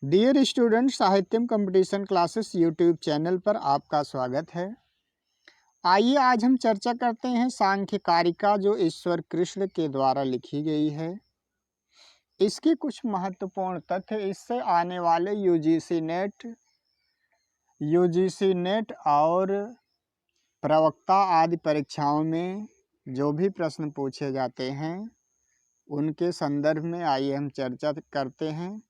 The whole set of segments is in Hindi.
Dear student, Sahityam competition classes YouTube channel पर आपका स्वागत है। आइए आज हम चर्चा करते हैं सांख्य कारिका जो ईश्वर कृष्ण के द्वारा लिखी गई है। इसके कुछ महत्वपूर्ण तथ्य इससे आने वाले यूजीसी नेट और प्रवक्ता आदि परीक्षाओं में जो भी प्रश्न पूछे जाते हैं उनके संदर्भ में आइए हम चर्चा करते हैं।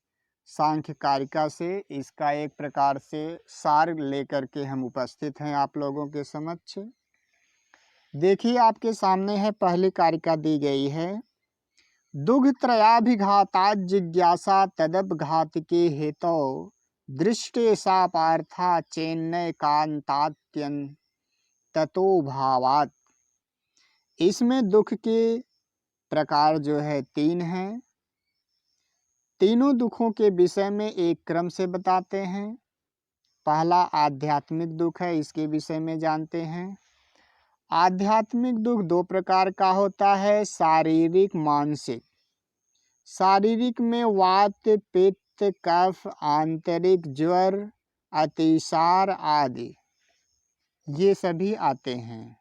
सांख्य कारिका से इसका एक प्रकार से सार लेकर के हम उपस्थित हैं आप लोगों के समक्ष। देखिए आपके सामने है, पहली कारिका दी गई है। दुघत्रयाभिघाता जिज्ञासा तदपघात के हेतु दृष्टे सा पार्था चेन्नय कांतात्यन ततो भावात। इसमें दुख के प्रकार जो है 3 हैं। तीनों दुखों के विषय में एक क्रम से बताते हैं। पहला आध्यात्मिक दुख है, इसके विषय में जानते हैं। आध्यात्मिक दुख 2 प्रकार का होता है, शारीरिक मानसिक। शारीरिक में वात पित्त कफ आंतरिक ज्वर अतिसार आदि ये सभी आते हैं।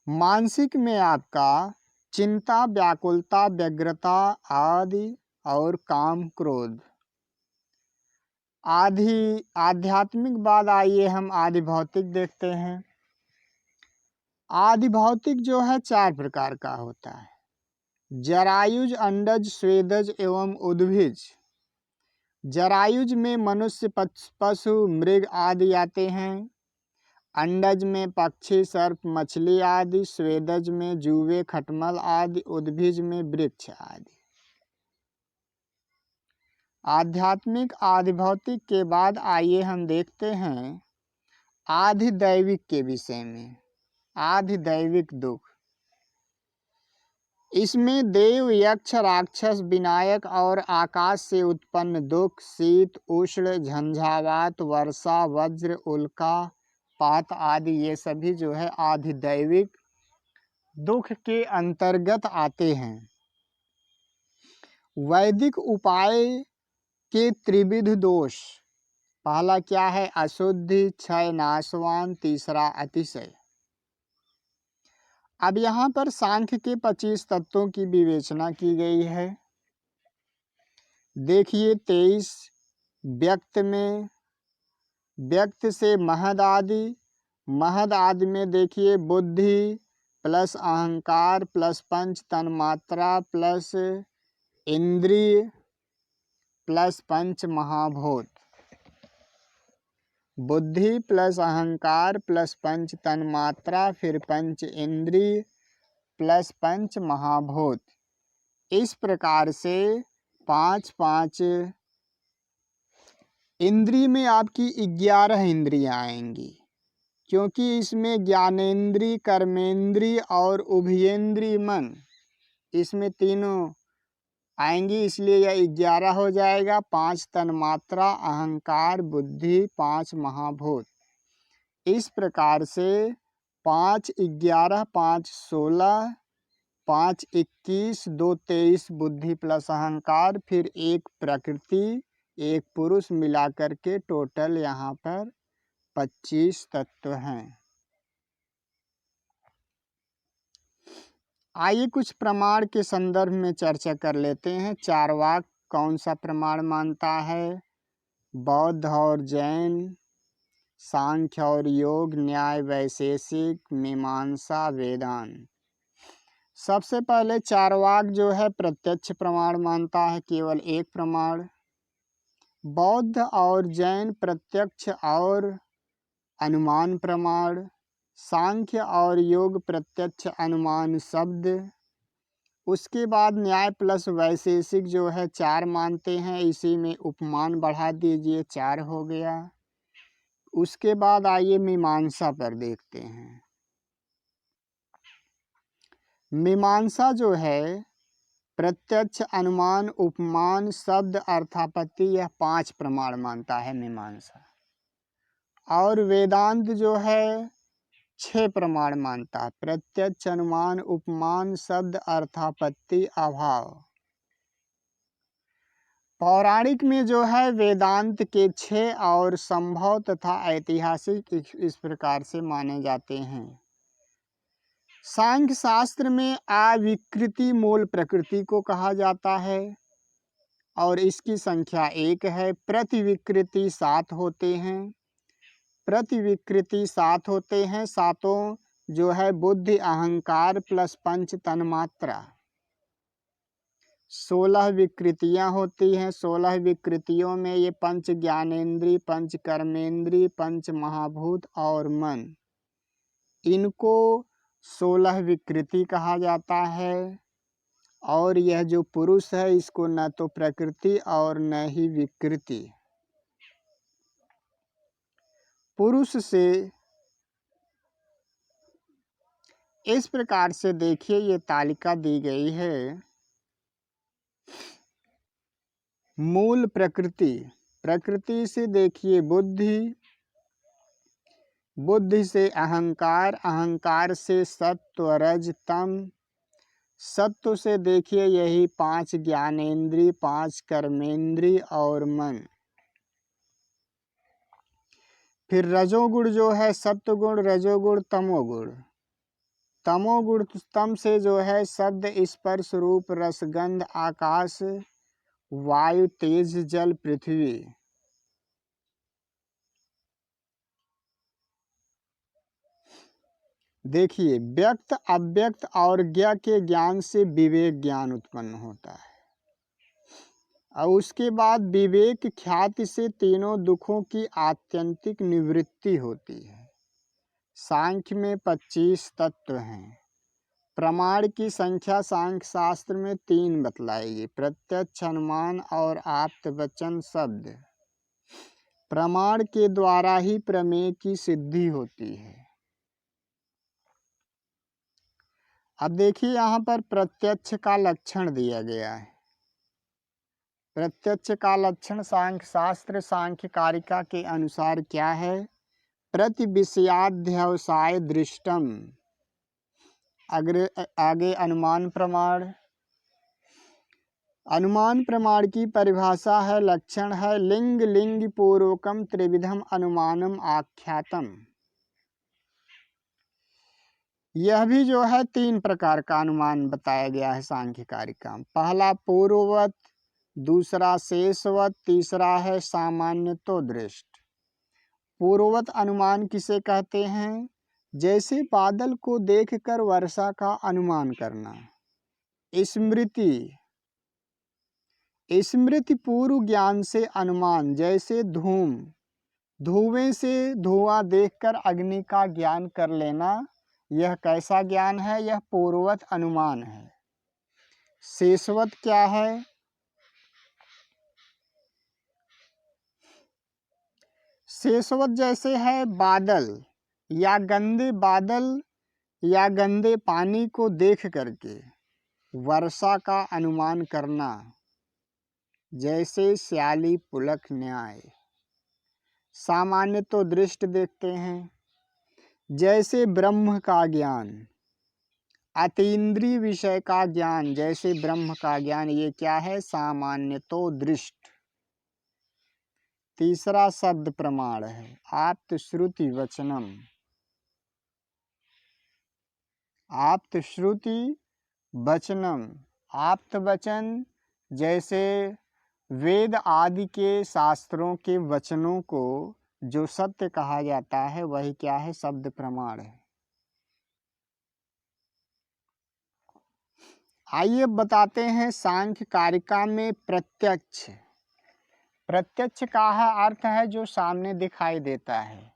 मानसिक में आपका चिंता व्याकुलता व्यग्रता आदि और काम क्रोध। आध्यात्मिक बाद आइए हम आदि भौतिक देखते हैं। आदि भौतिक जो है 4 प्रकार का होता है, जरायुज अंडज स्वेदज एवं उद्भिज। जरायुज में मनुष्य पशु मृग आदि आते हैं। अंडज में पक्षी सर्प मछली आदि। स्वेदज में जुवे खटमल आदि। उद्भिज में वृक्ष आदि। आध्यात्मिक आदि भौतिक के बाद आइए हम देखते हैं आधिदैविक के विषय में। आधिदैविक दुख, इसमें देव यक्ष राक्षस विनायक और आकाश से उत्पन्न दुख, शीत उष्ण झंझावात वर्षा वज्र उल्का पात आदि ये सभी जो है आधिदैविक दुख के अंतर्गत आते हैं। वैदिक उपाय के त्रिविध दोष, पहला क्या है, अशुद्धि, क्षय नाशवान, तीसरा अतिशय। अब यहाँ पर सांख्य के 25 तत्वों की विवेचना की गई है। देखिए 23 व्यक्त में, व्यक्त से महद आदि। महद आदि में देखिए बुद्धि प्लस अहंकार प्लस पंच तन्मात्रा प्लस इंद्रिय प्लस पंच महाभूत। बुद्धि प्लस अहंकार प्लस पंच तन्मात्रा फिर पंच इंद्रिय प्लस पंच महाभूत। इस प्रकार से 5 इंद्रिय में आपकी 11 इंद्रियां आएंगी, क्योंकि इसमें ज्ञानेन्द्रिय कर्मेंद्रिय और उभयेंद्रिय मन इसमें तीनों आएंगी, इसलिए यह 11 हो जाएगा। 5 तन्मात्रा अहंकार बुद्धि 5 महाभूत। इस प्रकार से 5 11 5 16 5 21 2 23 बुद्धि प्लस अहंकार फिर 1 प्रकृति 1 पुरुष मिलाकर के टोटल यहाँ पर 25 तत्व हैं। आइए कुछ प्रमाण के संदर्भ में चर्चा कर लेते हैं। चारवाक कौन सा प्रमाण मानता है? बौद्ध और जैन, सांख्य और योग, न्याय वैशेषिक, मीमांसा, वेदांत। सबसे पहले चारवाक जो है प्रत्यक्ष प्रमाण मानता है, केवल एक प्रमाण। बौद्ध और जैन प्रत्यक्ष और अनुमान प्रमाण। सांख्य और योग प्रत्यक्ष अनुमान शब्द। उसके बाद न्याय प्लस वैशेषिक जो है 4 मानते हैं, इसी में उपमान बढ़ा दीजिए 4 हो गया। उसके बाद आइए मीमांसा पर देखते हैं। मीमांसा जो है प्रत्यक्ष अनुमान उपमान शब्द अर्थापत्ति, यह 5 प्रमाण मानता है मीमांसा। और वेदांत जो है 6 प्रमाण मानता है, प्रत्यक्ष अनुमान उपमान शब्द अर्थापत्ति अभाव। पौराणिक में जो है वेदांत के 6 और संभव तथा ऐतिहासिक इस प्रकार से माने जाते हैं। सांख्य शास्त्र में अविकृति मूल प्रकृति को कहा जाता है और इसकी संख्या 1 है। प्रतिविकृति 7 होते हैं। प्रतिविकृति 7 होते हैं। सातों जो है बुद्धि अहंकार प्लस पंच तन्मात्रा। 16 विकृतियां होती हैं। 16 विकृतियों में ये पंच ज्ञानेंद्री, पंच कर्मेंद्री, पंच महाभूत और मन, इनको 16 विकृति कहा जाता है। और यह जो पुरुष है इसको न तो प्रकृति और न ही विकृति। पुरुष से इस प्रकार से देखिए, ये तालिका दी गई है। मूल प्रकृति, प्रकृति से देखिए बुद्धि, बुद्धि से अहंकार, अहंकार से सत्व रज तम, सत्व से देखिए यही 5 ज्ञानेंद्री, 5 कर्मेंद्री और मन। फिर रजोगुण जो है सत्वगुण, रजोगुण, तमोगुण। तमोगुण तम से जो है शब्द, स्पर्श, रूप, रसगंध, आकाश, वायु, तेज, जल, पृथ्वी। देखिए व्यक्त, अव्यक्त और ज्ञ के ज्ञान से विवेक ज्ञान उत्पन्न होता है और उसके बाद विवेक ख्याति से तीनों दुखों की आत्यंतिक निवृत्ति होती है। सांख्य में 25 तत्व हैं। प्रमाण की संख्या सांख्य शास्त्र में 3 बतलाई गई, प्रत्यक्ष, अनुमान और आप्त वचन शब्द। प्रमाण के द्वारा ही प्रमेय की सिद्धि होती है। अब देखिए यहाँ पर प्रत्यक्ष का लक्षण दिया गया है। प्रत्यक्ष का लक्षण सांख्य शास्त्र सांख्य कारिका के अनुसार क्या है? प्रतिविषयाध्यवसाय दृष्टम। आगे अनुमान प्रमाण। अनुमान प्रमाण की परिभाषा है, लक्षण है, लिंग लिंग पूर्वकम त्रिविधम अनुमानम आख्यातम। यह भी जो है 3 प्रकार का अनुमान बताया गया है सांख्य कारिका में। पहला पूर्ववत, दूसरा शेषवत, तीसरा है सामान्यतो दृष्ट। पूर्ववत अनुमान किसे कहते हैं? जैसे बादल को देखकर वर्षा का अनुमान करना। स्मृति, स्मृति पूर्व ज्ञान से अनुमान, जैसे धूम, धुएं से धुआं देखकर अग्नि का ज्ञान कर लेना। यह कैसा ज्ञान है? यह पूर्ववत अनुमान है। शेषवत क्या है? शेषवत जैसे है बादल या गंदे पानी को देख करके वर्षा का अनुमान करना, जैसे श्याली पुलक न्याय। सामान्य तो दृष्ट देखते हैं, जैसे ब्रह्म का ज्ञान, अतीन्द्रिय विषय का ज्ञान, जैसे ब्रह्म का ज्ञान। ये क्या है? सामान्य तो दृष्ट। तीसरा शब्द प्रमाण है, आप्त श्रुति वचनम। आप्त श्रुति वचनम, आप्त वचन, जैसे वेद आदि के शास्त्रों के वचनों को जो सत्य कहा जाता है वही क्या है? शब्द प्रमाण है। आइए बताते हैं सांख्य कारिका में प्रत्यक्ष। प्रत्यक्ष का अर्थ है जो सामने दिखाई देता है।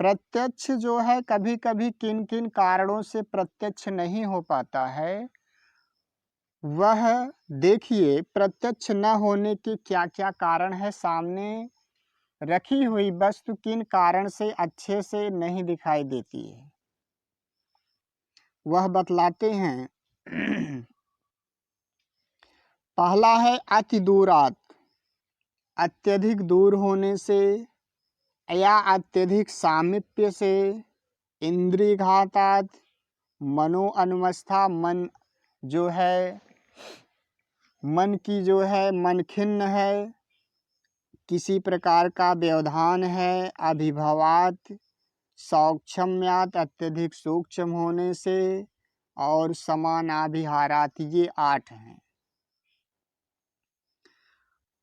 प्रत्यक्ष जो है कभी कभी किन किन कारणों से प्रत्यक्ष नहीं हो पाता है, वह देखिए। प्रत्यक्ष न होने के क्या क्या कारण है? सामने रखी हुई वस्तु किन कारण से अच्छे से नहीं दिखाई देती है, वह बतलाते हैं। पहला है अति दूरात, अत्यधिक दूर होने से, या अत्यधिक सामीप्य से, इंद्रियघातात, मनो अनुवस्था, मन जो है मन की जो है मन खिन्न है, किसी प्रकार का व्यवधान है, अभिभवात, सौक्षम्यात अत्यधिक सूक्ष्म होने से, और समानाभिहारात, ये 8 हैं।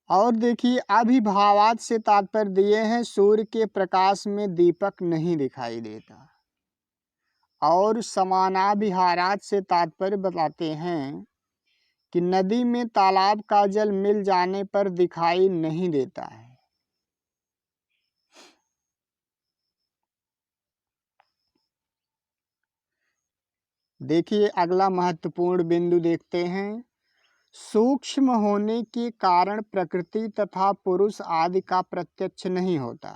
और देखिए अभिभावात से तात्पर्य दिए हैं सूर्य के प्रकाश में दीपक नहीं दिखाई देता, और समानाभिहारात से तात्पर्य बताते हैं कि नदी में तालाब का जल मिल जाने पर दिखाई नहीं देता है। देखिए अगला महत्वपूर्ण बिंदु देखते हैं। सूक्ष्म होने के कारण प्रकृति तथा पुरुष आदि का प्रत्यक्ष नहीं होता।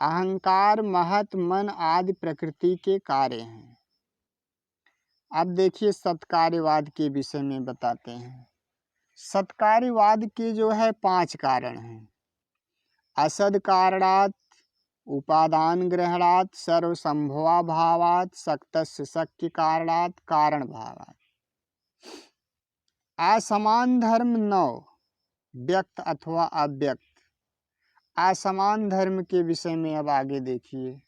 अहंकार, महत, मन आदि प्रकृति के कार्य हैं। अब देखिए सत्कार्यवाद के विषय में बताते हैं। सत्कार्यवाद के जो है 5 कारण हैं। असद कारणात्, उपादान ग्रहणात्, सर्वसंभवाभावात्, शक्तस्य शक्य कारणात्, कारण भावात्। असमान धर्म 9, व्यक्त अथवा अव्यक्त। असमान धर्म के विषय में अब आगे देखिए।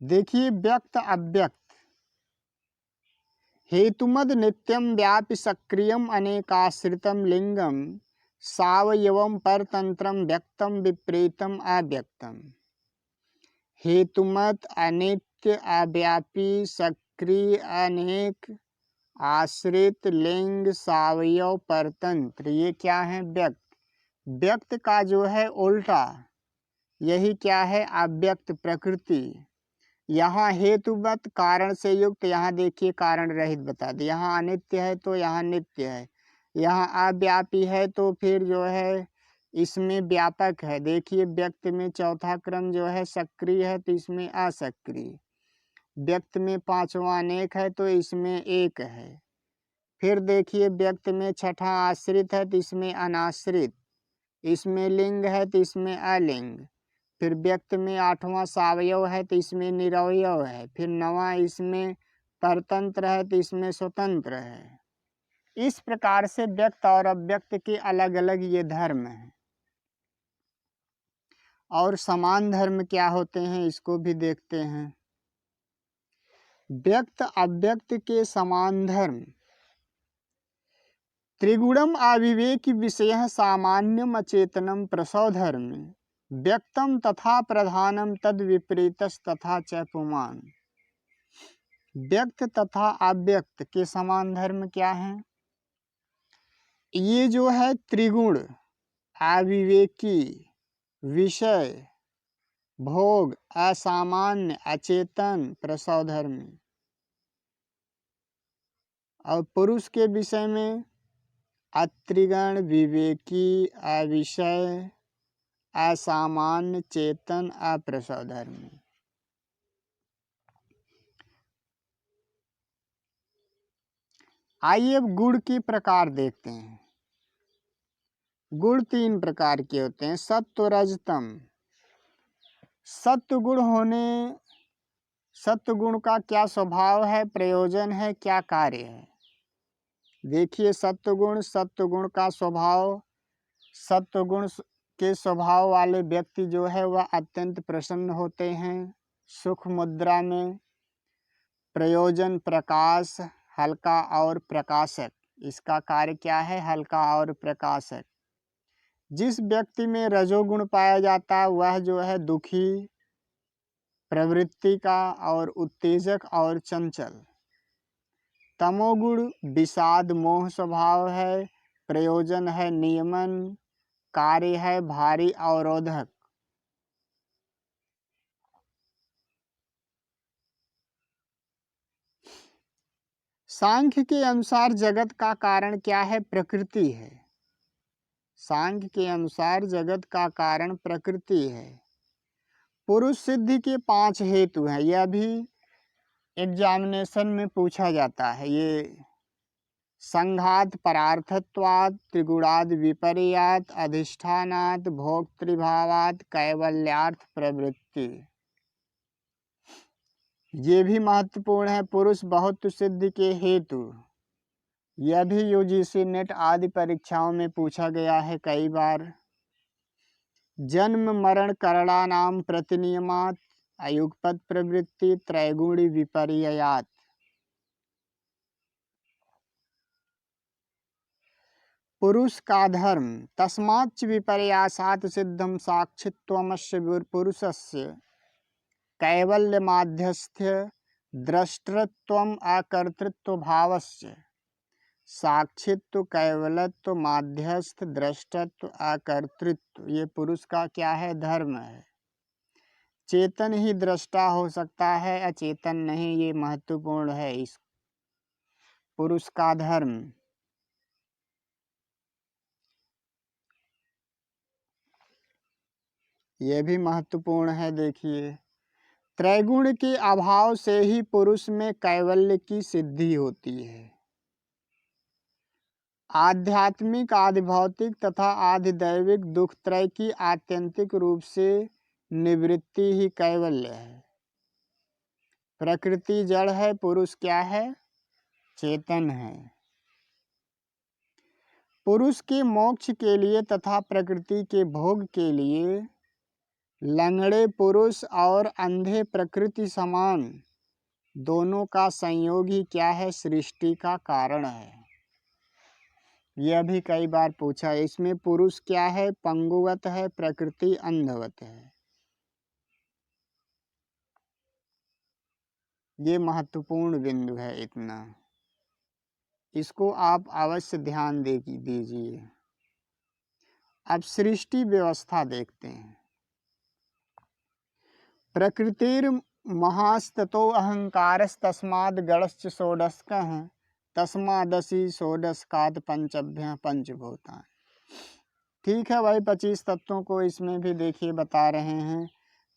देखिए व्यक्त अव्यक्त। हेतुमद नित्यम व्यापि सक्रियम अनेकाश्रितम लिंगम सावयवम परतंत्रम व्यक्तम विपरीतम अव्यक्तम। हेतुमत, अनित्य, अव्यापी, सक्रिय, अनेक, आश्रित, लिंग, सावयव, परतंत्र, ये क्या है? व्यक्त। व्यक्त का जो है उल्टा यही क्या है? अव्यक्त, प्रकृति। यहाँ हेतुवत कारण से युक्त, यहाँ देखिए कारण रहित बता दे। यहाँ अनित्य है तो यहाँ नित्य है, यहाँ अव्यापी है तो फिर जो है इसमें व्यापक है। देखिए व्यक्त में चौथा क्रम जो है सक्रिय है तो इसमें असक्रिय। व्यक्त में 5वां अनेक है तो इसमें एक है। फिर देखिए व्यक्त में 6ठा आश्रित है तो इसमें अनाश्रित। इसमें लिंग है तो इसमें अलिंग। फिर व्यक्त में 8वां सावयव है तो इसमें निरवयव है। फिर 9वां इसमें परतंत्र है तो इसमें स्वतंत्र है। इस प्रकार से व्यक्त और अव्यक्त के अलग अलग ये धर्म हैं। और समान धर्म क्या होते हैं इसको भी देखते हैं। व्यक्त अव्यक्त के समान धर्म। त्रिगुणम अविवेक विषय सामान्यम अचेतनम प्रसव धर्म, व्यक्तम तथा प्रधानम तद विपरीतस तथा च पुमान। व्यक्त तथा अव्यक्त के समान धर्म क्या है? ये जो है त्रिगुण, अविवेकी, विषय, भोग, असामान्य, अचेतन, प्रसव धर्म। और पुरुष के विषय में अत्रिगण, विवेकी, अविषय, असामान्य, चेतन, अप्रसव धर्म। आइए अब गुण के प्रकार देखते हैं। गुण 3 प्रकार के होते हैं। सत्व, रजतम। सत्व गुण का क्या स्वभाव है, प्रयोजन है, क्या कार्य है? देखिए सत्व गुण का स्वभाव, सत्व गुण के स्वभाव वाले व्यक्ति जो है वह अत्यंत प्रसन्न होते हैं, सुख मुद्रा में। प्रयोजन प्रकाश, हल्का और प्रकाशक। इसका कार्य क्या है? हल्का और प्रकाशक। जिस व्यक्ति में रजोगुण पाया जाता है वह जो है दुखी प्रवृत्ति का और उत्तेजक और चंचल। तमोगुण विषाद मोह स्वभाव है, प्रयोजन है नियमन, कार्य है भारी अवरोधक। सांख्य के अनुसार जगत का कारण क्या है? प्रकृति है। सांख्य के अनुसार जगत का कारण प्रकृति है। पुरुष सिद्धि के 5 हेतु हैं। यह भी एग्जामिनेशन में पूछा जाता है। ये संघात परार्थत्वात्, त्रिगुणाद विपर्यात्, अधिष्ठानात्, भोक्तृभावात्, कैवल्यार्थ प्रवृत्ति। ये भी महत्वपूर्ण है। पुरुष बहुत सिद्धि के हेतु, यह भी यूजीसी नेट आदि परीक्षाओं में पूछा गया है कई बार। जन्म मरण करणानाम प्रतिनियमात अयुगपत प्रवृत्ति त्रैगुणी विपर्ययात। पुरुष का धर्म तस्माच्च विपर्यासात् सिद्धम साक्षित्वमस्य पुरुषस्य कैवल्यमाध्यस्थ्य द्रष्टृत्वम अकर्तृत्व भावस्य। साक्षित्व कैवलत्व माध्यस्थ दृष्टत्व अकर्तृत्व, ये पुरुष का क्या है? धर्म है। चेतन ही दृष्टा हो सकता है, अचेतन नहीं, ये महत्वपूर्ण है इस पुरुष का धर्म। ये भी महत्वपूर्ण है। देखिए, त्रैगुण के अभाव से ही पुरुष में कैवल्य की सिद्धि होती है। आध्यात्मिक, आदि भौतिक तथा आदि दैविक दुख त्रय की आत्यंतिक रूप से निवृत्ति ही कैवल्य है। प्रकृति जड़ है, पुरुष क्या है? चेतन है। पुरुष के मोक्ष के लिए तथा प्रकृति के भोग के लिए लंगड़े पुरुष और अंधे प्रकृति समान दोनों का संयोग ही क्या है? सृष्टि का कारण है। यह भी कई बार पूछा है। इसमें पुरुष क्या है? पंगुवत है, प्रकृति अंधवत है। ये महत्वपूर्ण बिंदु है। इतना इसको आप अवश्य ध्यान दीजिए। अब सृष्टि व्यवस्था देखते हैं। प्रकृतिर महास्ततो अहंकारस्तस्माद् गणश्च षोडशकः तस्मादसि षोडशकात् पंचभ्य पंचभूतानि। ठीक है भाई, 25 तत्वों को इसमें भी देखिए बता रहे हैं।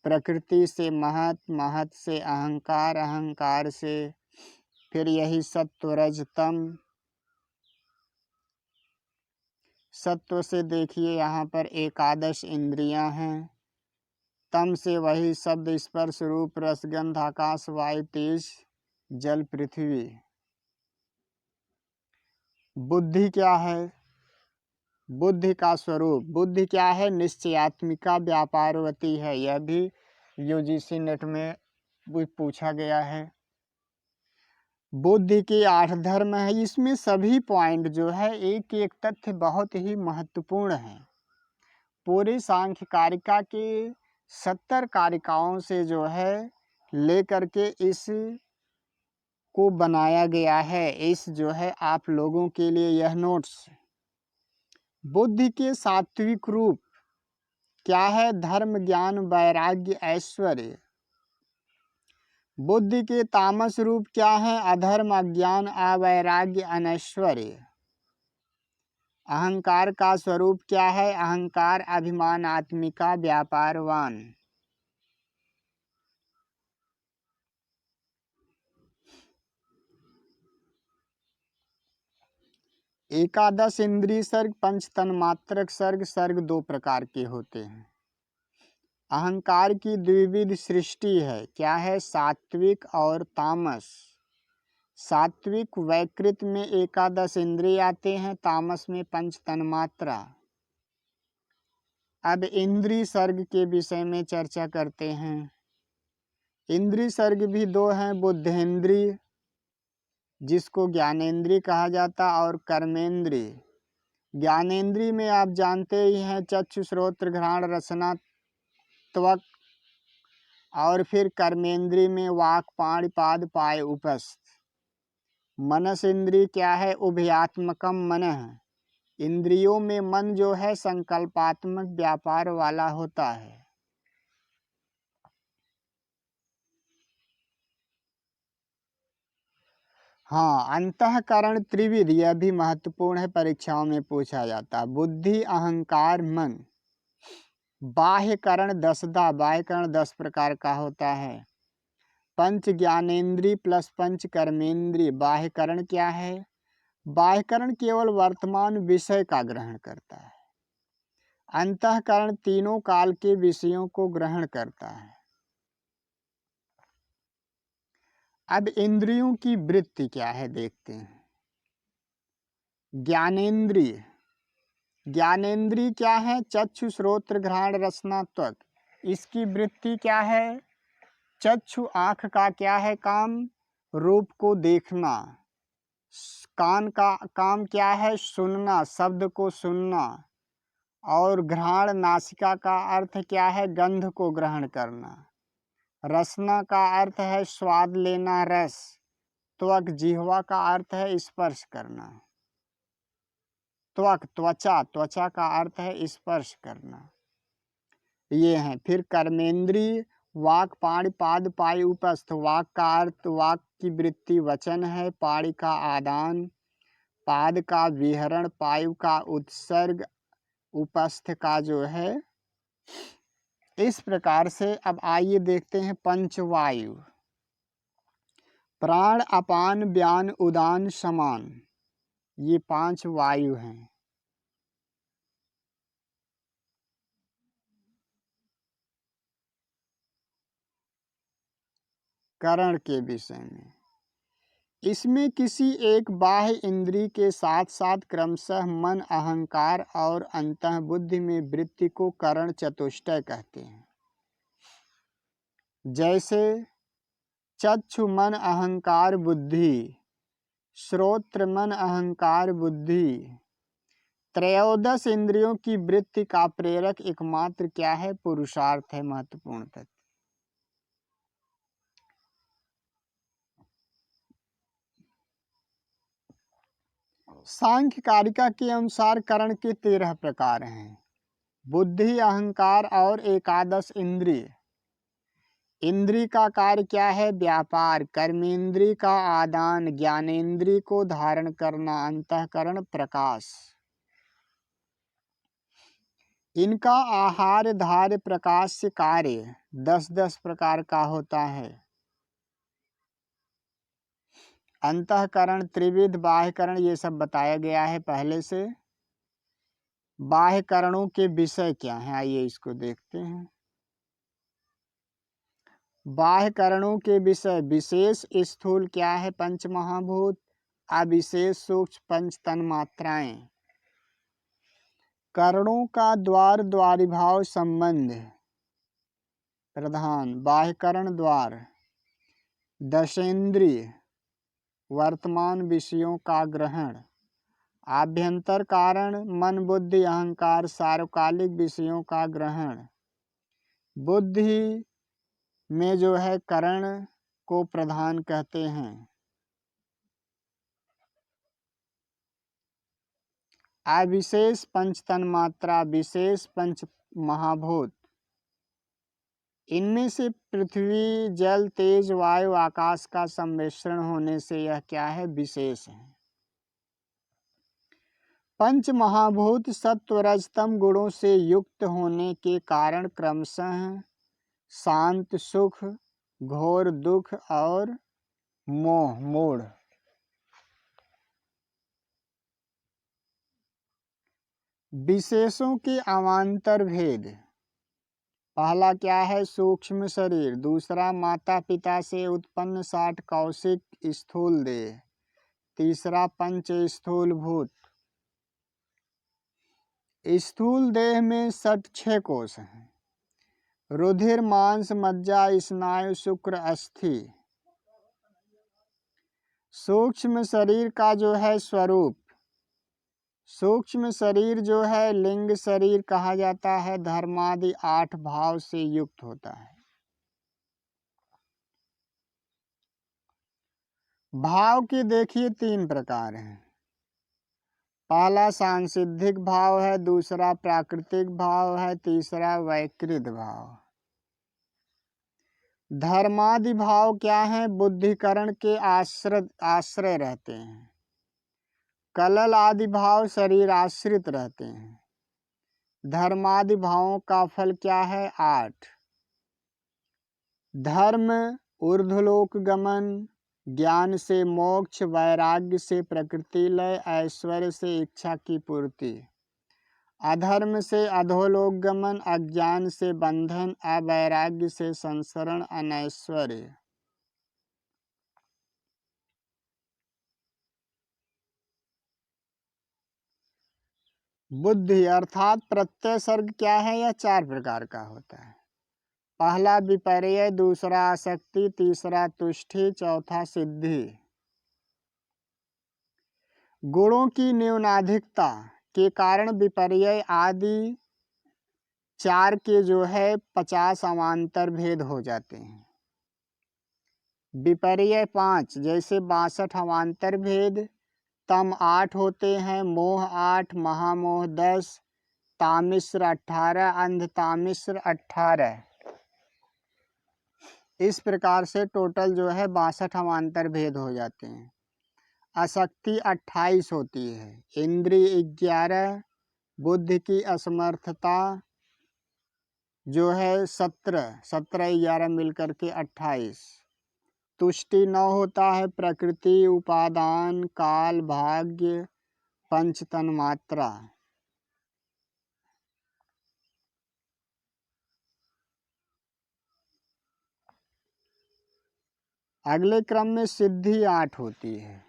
प्रकृति से महत, महत से अहंकार, अहंकार से फिर यही सत्व रजतम, सत्व से देखिए यहाँ पर एकादश इंद्रियां हैं। तम से वही शब्द स्पर्श रूप रसगंध आकाश वायु तेज जल पृथ्वी। बुद्धि क्या है? बुद्धि का स्वरूप, बुद्धि क्या है? निश्चयात्मिका व्यापारवती है। यह भी यूजीसी नेट में पूछा गया है। बुद्धि के 8 धर्म है। इसमें सभी पॉइंट जो है एक एक तथ्य बहुत ही महत्वपूर्ण है। पूरी सांख्य कारिका के 70 कारिकाओं से जो है लेकर के इस को बनाया गया है। इस जो है आप लोगों के लिए यह नोट्स। बुद्धि के सात्विक रूप क्या है? धर्म ज्ञान वैराग्य ऐश्वर्य। बुद्धि के तामस रूप क्या है? अधर्म अज्ञान अवैराग्य अनैश्वर्य। अहंकार का स्वरूप क्या है? अहंकार अभिमान आत्मिका व्यापारवान। एकादश इंद्रिय सर्ग, पंच तन्मात्रक सर्ग। सर्ग 2 प्रकार के होते हैं। अहंकार की द्विविध सृष्टि है। क्या है? सात्विक और तामस। सात्विक वैकृत में एकादश इंद्रिय आते हैं, तामस में पंच तन्मात्रा। अब इंद्रिय सर्ग के विषय में चर्चा करते हैं। इंद्रिय सर्ग भी 2 हैं, बुद्धेंद्रिय जिसको ज्ञानेंद्रिय कहा जाता और कर्मेंद्रिय। ज्ञानेंद्रिय में आप जानते ही हैं चक्षु श्रोत्र घ्राण रसना त्वक, और फिर कर्मेंद्रिय में वाक पाण पाद पाय उपस्थ। मनस इंद्रिय क्या है? उभयात्मकम मनः। इंद्रियों में मन जो है संकल्पात्मक व्यापार वाला होता है। हाँ, अंतःकरण त्रिविध, यह भी महत्वपूर्ण है, परीक्षाओं में पूछा जाता। बुद्धि अहंकार मन। बाह्यकरण 10दा, बाह्यकरण 10 प्रकार का होता है। पंच ज्ञानेन्द्रिय प्लस पंच कर्मेंद्रिय। बाह्यकरण क्या है? बाह्यकरण केवल वर्तमान विषय का ग्रहण करता है। अंतःकरण तीनों काल के विषयों को ग्रहण करता है। अब इंद्रियों की वृत्ति क्या है देखते हैं। ज्ञानेंद्रिय, ज्ञानेंद्रिय क्या है? चक्षु श्रोत्र घ्राण रसना त्वक। इसकी वृत्ति क्या है? चक्षु आँख का क्या है काम? रूप को देखना। कान का काम क्या है? सुनना, शब्द को सुनना। और घ्राण नासिका का अर्थ क्या है? गंध को ग्रहण करना। रसना का अर्थ है स्वाद लेना, रस। त्वक जिह्वा का अर्थ है स्पर्श करना। त्वक त्वचा, त्वचा का अर्थ है स्पर्श करना। ये हैं। फिर कर्मेंद्रिय, वाक पाणि पाद पाई उपस्थ। वाक का अर्थ, वाक की वृत्ति वचन है। पाणि का आदान, पाद का विहरण, पायु का उत्सर्ग, उपस्थ का जो है। इस प्रकार से अब आइए देखते हैं पंचवायु। प्राण अपान व्यान उदान समान, ये 5 वायु हैं। करण के विषय में, इसमें किसी एक बाह्य इंद्रिय के साथ साथ क्रमशः मन, अहंकार और अंतः बुद्धि में वृत्ति को करण चतुष्टय कहते हैं। जैसे चक्षु मन अहंकार बुद्धि, श्रोत्र मन अहंकार बुद्धि। त्रयोदश इंद्रियों की वृत्ति का प्रेरक एकमात्र क्या है? पुरुषार्थ है, महत्वपूर्ण तत्व। सांख्य कारिका के अनुसार करण के 13 प्रकार हैं। बुद्धि, अहंकार और एकादश इंद्रिय। इंद्रिय का कार्य क्या है? व्यापार। कर्मेंद्रिय का आदान, ज्ञानेंद्रिय को धारण करना, अंतःकरण प्रकाश। इनका आहार धार्य प्रकाश कार्य 10-10 प्रकार का होता है। अंतःकरण, त्रिविध, बाह्यकरण, ये सब बताया गया है पहले से। बाह्यकरणों के विषय क्या हैं, आइए इसको देखते हैं। बाह्यकरणों के विषय, विशेष स्थूल क्या है? पंच महाभूत। अविशेष सूक्ष्म पंच तन्मात्राएं। करणों का द्वार द्वारिभाव संबंध प्रधान। बाह्यकरण द्वार। दशेंद्रिय, वर्तमान विषयों का ग्रहण। आभ्यंतर कारण, मन बुद्धि अहंकार सार्वकालिक विषयों का ग्रहण। बुद्धि में जो है करण को प्रधान कहते हैं। अविशेष पंच तन्मात्रा, विशेष पंच महाभूत। इनमें से पृथ्वी जल तेज वायु आकाश का सम्मिश्रण होने से यह क्या है? विशेष है। पंच महाभूत सत्व रजतम गुणों से युक्त होने के कारण क्रमशः शांत सुख, घोर दुख और मोह मूढ़। विशेषों के अवान्तर भेद। पहला क्या है? सूक्ष्म शरीर। दूसरा माता पिता से उत्पन्न 60 कौशिक स्थूल देह। तीसरा पंच स्थूल भूत। स्थूल देह में 66 कोष हैं। रुधिर, मांस, मज्जा, स्नायु, शुक्र, अस्थि। सूक्ष्म शरीर का जो है स्वरूप, सूक्ष्म शरीर जो है लिंग शरीर कहा जाता है। धर्मादि 8 भाव से युक्त होता है। भाव के देखिए 3 प्रकार हैं। पहला सांसिद्धिक भाव है, दूसरा प्राकृतिक भाव है, तीसरा वैकृत भाव। धर्मादि भाव क्या है? बुद्धिकरण के आश्रय रहते हैं। कलल आदि भाव शरीर आश्रित रहते हैं। धर्मादि भावों का फल क्या है? 8। धर्म ऊर्ध्वलोक गमन, ज्ञान से मोक्ष, वैराग्य से प्रकृति लय, ऐश्वर्य से इच्छा की पूर्ति। अधर्म से अधोलोक गमन, अज्ञान से बंधन, अवैराग्य से संसरण, अनैश्वर्य। बुद्धि अर्थात प्रत्यय सर्ग क्या है? यह 4 प्रकार का होता है। पहला विपर्यय, दूसरा आसक्ति, तीसरा तुष्टि, चौथा सिद्धि। गुणों की न्यूनाधिकता के कारण विपर्यय आदि 4 के जो है 50 अवान्तर भेद हो जाते हैं। विपर्यय 5 जैसे 62 अवान्तर भेद, तम 8 होते हैं, मोह 8, महामोह 10, तामिश्र 18, अंधतामिश्र 18। इस प्रकार से टोटल जो है 62 अवान्तर भेद हो जाते हैं। आसक्ति 28 होती है, इंद्रिय 11, बुद्धि की असमर्थता जो है 17, 11 मिलकर के 28। तुष्टि 9 होता है, प्रकृति, उपादान, काल, भाग्य, पंच तन्मात्रा। अगले क्रम में सिद्धि 8 होती है।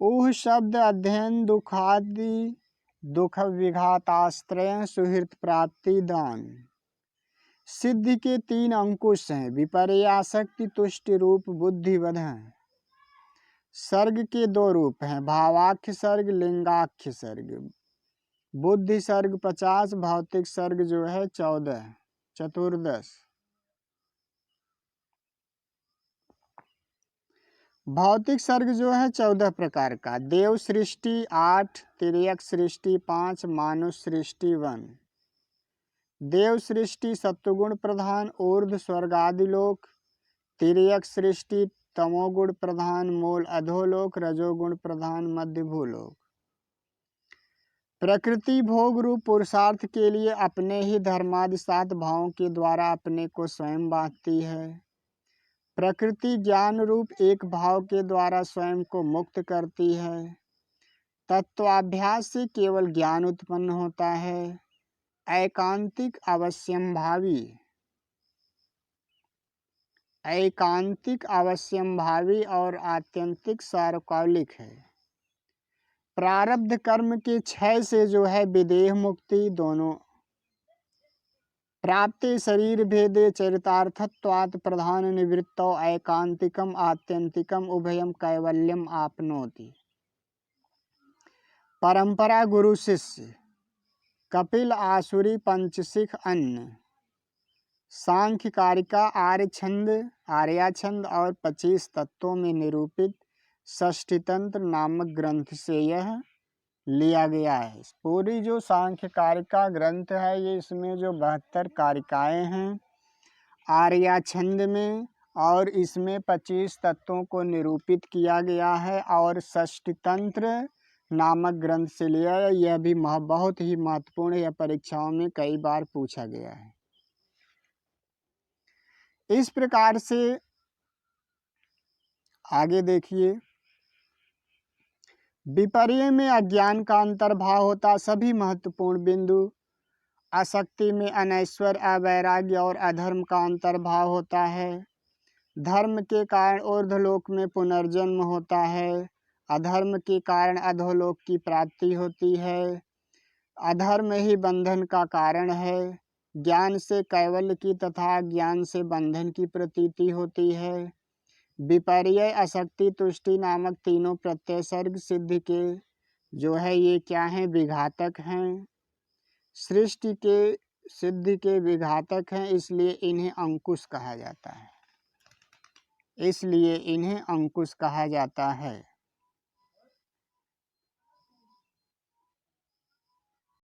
ऊह शब्द अध्ययन, दुखादि, दुख विघाताश्रय, सुहृत प्राप्ति, दान। सिद्धि के 3 अंकुश हैं, विपर्यासक्ति, तुष्टि रूप, बुद्धिवध हैं। सर्ग के 2 रूप हैं, भावाख्य सर्ग, लिंगाख्य सर्ग। बुद्धि सर्ग 50, भौतिक सर्ग जो है 14, चतुर्दश। भौतिक सर्ग जो है 14 प्रकार का, देव सृष्टि 8, तिर्यक सृष्टि 5, मानुष सृष्टि 1। देव सृष्टि सत्वगुण प्रधान, ऊर्ध्व स्वर्गादिलोक। तिर्यक सृष्टि तमोगुण प्रधान, मूल अधोलोक, रजोगुण प्रधान, मध्य भूलोक। प्रकृति भोग रूप पुरुषार्थ के लिए अपने ही धर्मादि 7 भावों के द्वारा अपने को स्वयं बांधती है। प्रकृति ज्ञान रूप एक भाव के द्वारा स्वयं को मुक्त करती है। तत्वाभ्यास से केवल ज्ञान उत्पन्न होता है। एकांतिक अवश्यंभावी और आत्यंतिक सार्वकालिक है। प्रारब्ध कर्म के क्षय से जो है विदेह मुक्ति दोनों प्राप्ते शरीर भेदे चरितार्थत्वात् प्रधान निवृत्तौ एकांतिकम आत्यंतिकम उभयम कैवल्यम आपनोति। परंपरा गुरु शिष्य, कपिल आसुरी, पंचशिख अन्न, सांख्य कारिका, आर्याछंद और 25 तत्वों में निरूपित षष्ठीतंत्र नामक ग्रंथ से यह लिया गया है। पूरी जो सांख्य कारिका ग्रंथ है, ये इसमें जो 72 कारिकाएं हैं आर्याछंद में, और इसमें 25 तत्वों को निरूपित किया गया है, और षष्ठीतंत्र नामक ग्रंथ से लिया है। यह भी बहुत ही महत्वपूर्ण है, परीक्षाओं में कई बार पूछा गया है। इस प्रकार से आगे देखिए, विपर्य में अज्ञान का अंतर्भाव होता, सभी महत्वपूर्ण बिंदु। आसक्ति में अनैश्वर्य, अवैराग्य और अधर्म का अंतर्भाव होता है। धर्म के कारण ऊर्ध्वलोक में पुनर्जन्म होता है। अधर्म के कारण अधोलोक की प्राप्ति होती है। अधर्म ही बंधन का कारण है। ज्ञान से कैवल्य की तथा ज्ञान से बंधन की प्रतीति होती है। विपर्य, आसक्ति, तुष्टि नामक तीनों प्रत्यय सर्ग सिद्धि के जो है ये क्या हैं? विघातक हैं। सृष्टि के सिद्धि के विघातक हैं, इसलिए इन्हें अंकुश कहा जाता है।